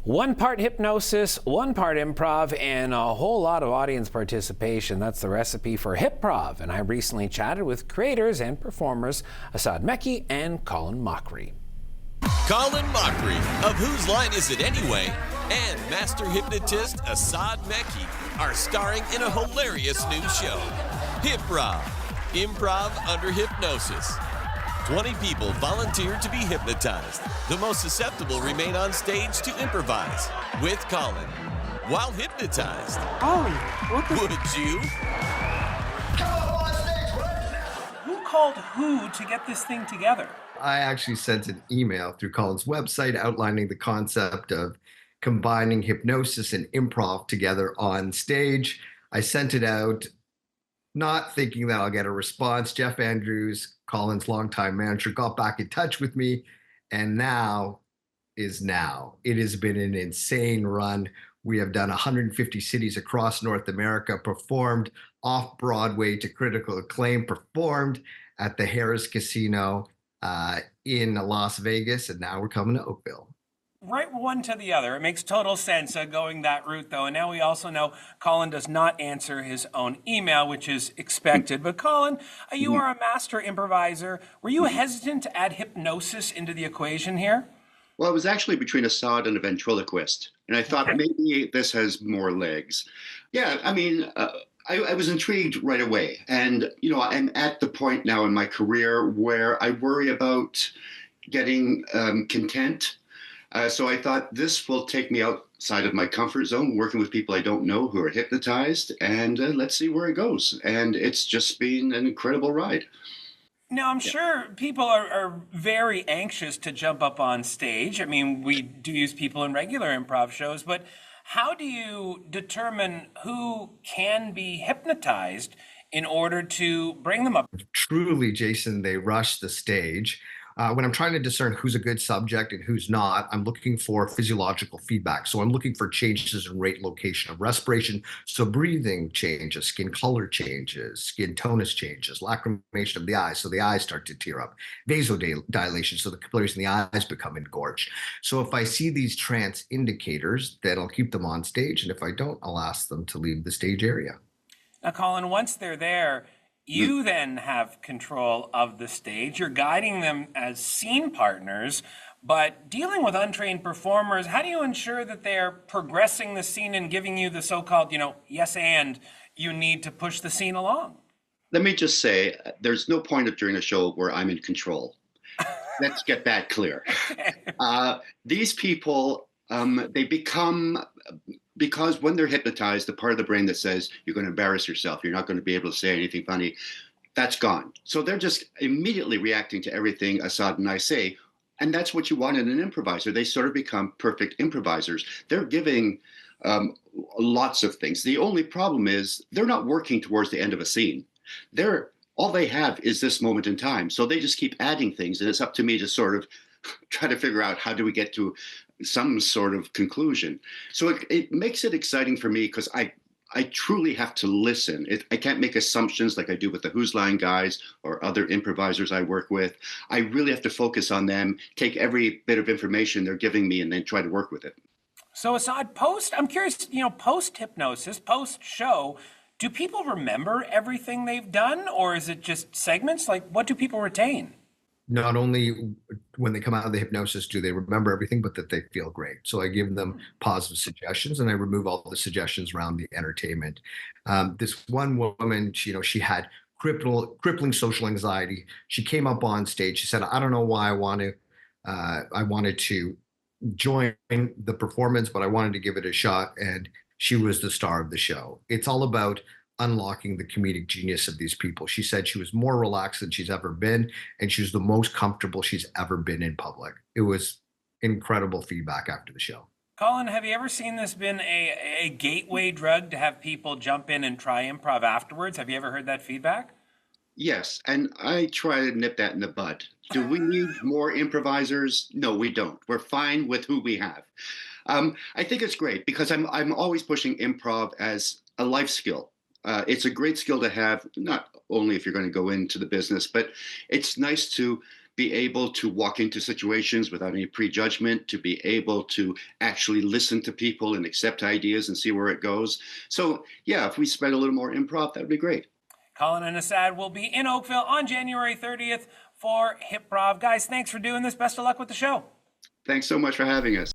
One part hypnosis, one part improv, and a whole lot of audience participation. That's the recipe for Hyprov. And I recently chatted with creators and performers Asad Mecci and Colin Mochrie. Colin Mochrie of Whose Line Is It Anyway? And master hypnotist Asad Mecci are starring in a hilarious new show, Hyprov, Improv Under Hypnosis. 20 people volunteered to be hypnotized. The most susceptible remain on stage to improvise with Colin while hypnotized. Colin, what the... Would you? Who called who to get this thing together? I actually sent an email through Colin's website outlining the concept of combining hypnosis and improv together on stage. I sent it out, not thinking that I'll get a response. Jeff Andrews, Colin's longtime manager, got back in touch with me, and now is now. It has been an insane run. We have done 150 cities across North America, performed off-Broadway to critical acclaim, performed at the Harrah's Casino in Las Vegas, and now we're coming to Oakville. Right one to the other. It makes total sense going that route, though. And now we also know Colin does not answer his own email, which is expected. But Colin, you are a master improviser. Were you hesitant to add hypnosis into the equation here? Well, it was actually between Asad and a ventriloquist. And I thought maybe this has more legs. Yeah, I mean, I was intrigued right away. And, you know, I'm at the point now in my career where I worry about getting content. So I thought this will take me outside of my comfort zone, working with people I don't know who are hypnotized, and let's see where it goes. And it's just been an incredible ride. Now, I'm sure people are very anxious to jump up on stage. I mean, we do use people in regular improv shows, but how do you determine who can be hypnotized in order to bring them up? Truly, Jason, they rush the stage. When I'm trying to discern who's a good subject and who's not, I'm looking for physiological feedback. So I'm looking for changes in rate, location of respiration. So breathing changes, skin color changes, skin tonus changes, lacrimation of the eyes. So the eyes start to tear up, vasodilation. So the capillaries in the eyes become engorged. So if I see these trance indicators, then I'll keep them on stage. And if I don't, I'll ask them to leave the stage area. Now, Colin, once they're there, you then have control of the stage. You're guiding them as scene partners, but dealing with untrained performers, how do you ensure that they're progressing the scene and giving you the so-called, yes and you need to push the scene along? Let me just say, there's no point of during a show where I'm in control. Let's get that clear. These people, they become... Because when they're hypnotized, the part of the brain that says you're going to embarrass yourself, you're not going to be able to say anything funny, that's gone. So they're just immediately reacting to everything Asad and I say. And that's what you want in an improviser. They sort of become perfect improvisers. They're giving lots of things. The only problem is they're not working towards the end of a scene. All they have is this moment in time. So they just keep adding things. And it's up to me to sort of try to figure out how do we get to some sort of conclusion. So it makes it exciting for me because I truly have to listen. I can't make assumptions like I do with the Whose Line guys or other improvisers I work with. I really have to focus on them, take every bit of information they're giving me and then try to work with it. So Asad, I'm curious, post-hypnosis, post-show, do people remember everything they've done or is it just segments? Like, what do people retain? Not only when they come out of the hypnosis do they remember everything, but that they feel great. So I give them positive suggestions and I remove all the suggestions around the entertainment. This one woman, she had crippling social anxiety. She came up on stage. She said, I don't know why I wanted to join the performance, but I wanted to give it a shot. And she was the star of the show. It's all about unlocking the comedic genius of these people. She said she was more relaxed than she's ever been, and she was the most comfortable she's ever been in public. It was incredible feedback after the show. Colin, have you ever seen this been a gateway drug to have people jump in and try improv afterwards? Have you ever heard that feedback? Yes, and I try to nip that in the bud. Do we need more improvisers? No, we don't. We're fine with who we have. I think it's great because I'm always pushing improv as a life skill. It's a great skill to have, not only if you're going to go into the business, but it's nice to be able to walk into situations without any prejudgment, to be able to actually listen to people and accept ideas and see where it goes. So yeah, if we spread a little more improv, that would be great. Colin and Asad will be in Oakville on January 30th for Hyprov. Guys, thanks for doing this. Best of luck with the show. Thanks so much for having us.